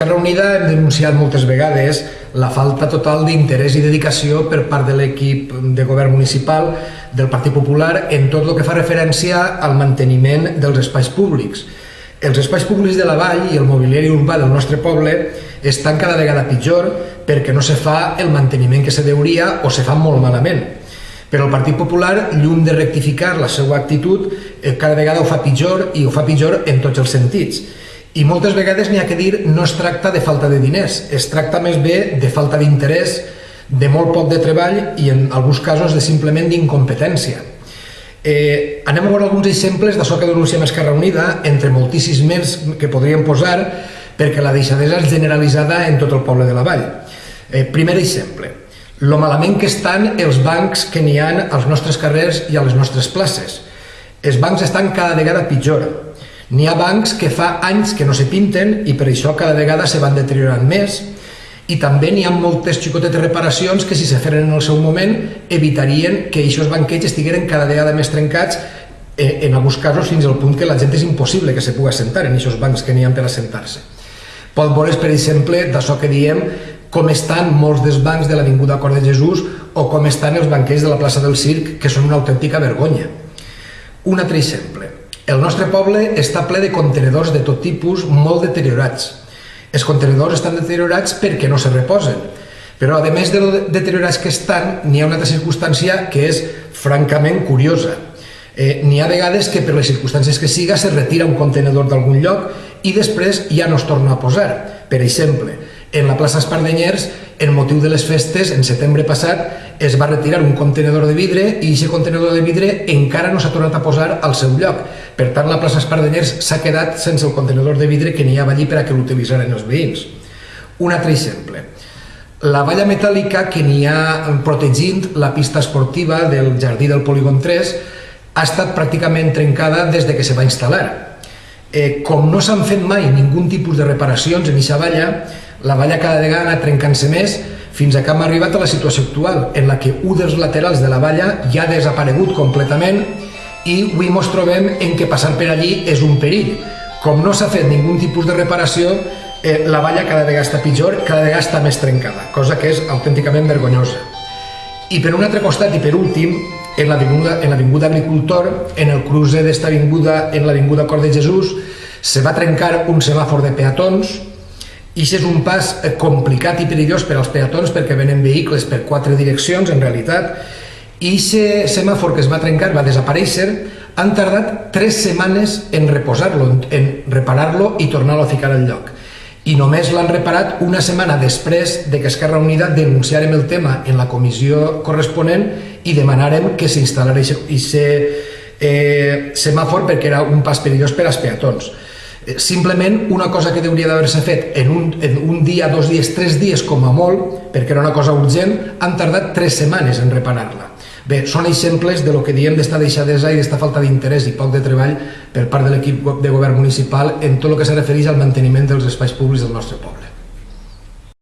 Esquerra Unida hem denunciat moltes vegades la falta total d'interès i dedicació per part de l'equip de govern municipal del Partit Popular en tot el que fa referència al manteniment dels espais públics. Els espais públics de la vall i el mobiliari urbà del nostre poble estan cada vegada pitjor perquè no se fa el manteniment que se deuria o se fa molt malament. Però el Partit Popular, lluny de rectificar la seva actitud, cada vegada ho fa pitjor i ho fa pitjor en tots els sentits. I moltes vegades n'hi ha que dir no es tracta de falta de diners, es tracta més bé de falta d'interès, de molt poc de treball i en alguns casos de simplement d'incompetència. Anem a veure alguns exemples d'això que denunciem a Esquerra Unida, entre moltíssims més que podríem posar, perquè la deixadesa és generalitzada en tot el poble de la vall. Primer exemple, lo malament que estan els bancs que n'hi ha als nostres carrers i a les nostres places. Els bancs estan cada vegada pitjor. N'hi ha bancs que fa anys que no se pinten i per això cada vegada se van deteriorant més, i també n'hi ha moltes xicotetes reparacions que si se feren en el seu moment evitarien que aquests banquets estigueren cada vegada més trencats, en alguns casos fins al punt que la gent és impossible que se pugui assentar en aquests bancs que n'hi ha per assentar-se. Pot veure's, per exemple, d'això que diem, com estan molts dels bancs de l'Avinguda Cor de Jesús o com estan els banquets de la plaça del Circ, que són una autèntica vergonya. Un altre exemple. El nostre poble està ple de contenedors de tot tipus molt deteriorats. Els contenedors estan deteriorats perquè no se reposen, però a més de deteriorats que estan, n'hi ha una altra circumstància que és francament curiosa. N'hi ha vegades que per les circumstàncies que siga se retira un contenedor d'algun lloc i després ja no es torna a posar. Per exemple, en la plaça Espardenyers, en motiu de les festes, en setembre passat, es va retirar un contenedor de vidre i aquest contenedor de vidre encara no s'ha tornat a posar al seu lloc. Per tant, la plaça Espardenyers s'ha quedat sense el contenedor de vidre que n'hi havia allí per a que l'utilitzaren els veïns. Un altre exemple. La valla metàl·lica que n'hi ha protegint la pista esportiva del jardí del Polígon 3 ha estat pràcticament trencada des de que se va instal·lar. Com no s'han fet mai ningun tipus de reparacions en aquesta valla, la valla cada vegada ha anat trencant-se més fins que hem arribat a la situació actual, en la que un dels laterals de la valla ja ha desaparegut completament i avui ens trobem en què passar per allí és un perill. Com no s'ha fet ningun tipus de reparació, la valla cada vegada està pitjor, cada vegada està més trencada, cosa que és autènticament vergonyosa. I per un altre costat i per últim, en l'Avinguda Agricultor, en el cruce d'esta avinguda, en l'Avinguda Cor de Jesús, se va trencar un semàfor de peatons. I això és un pas complicat i perillós per als peatons perquè venen vehicles per 4 direccions, en realitat, i aquest semàfor que es va trencar va desaparèixer. Han tardat 3 setmanes en reposar-lo, en reparar-lo i tornar-lo a ficar al lloc. I només l'han reparat una setmana després de que Esquerra Unida denunciarem el tema en la comissió corresponent i demanarem que s'instal·lara aquest semàfor perquè era un pas perillós per als peatons. Simplement una cosa que hauria d'haver-se fet en un dia, 2 dies, 3 dies com a molt, perquè era una cosa urgent, han tardat 3 setmanes en reparar-la. Bé, són exemples del que diem d'esta deixadesa i d'esta falta d'interès i poc de treball per part de l'equip de govern municipal en tot el que se refereix al manteniment dels espais públics del nostre poble.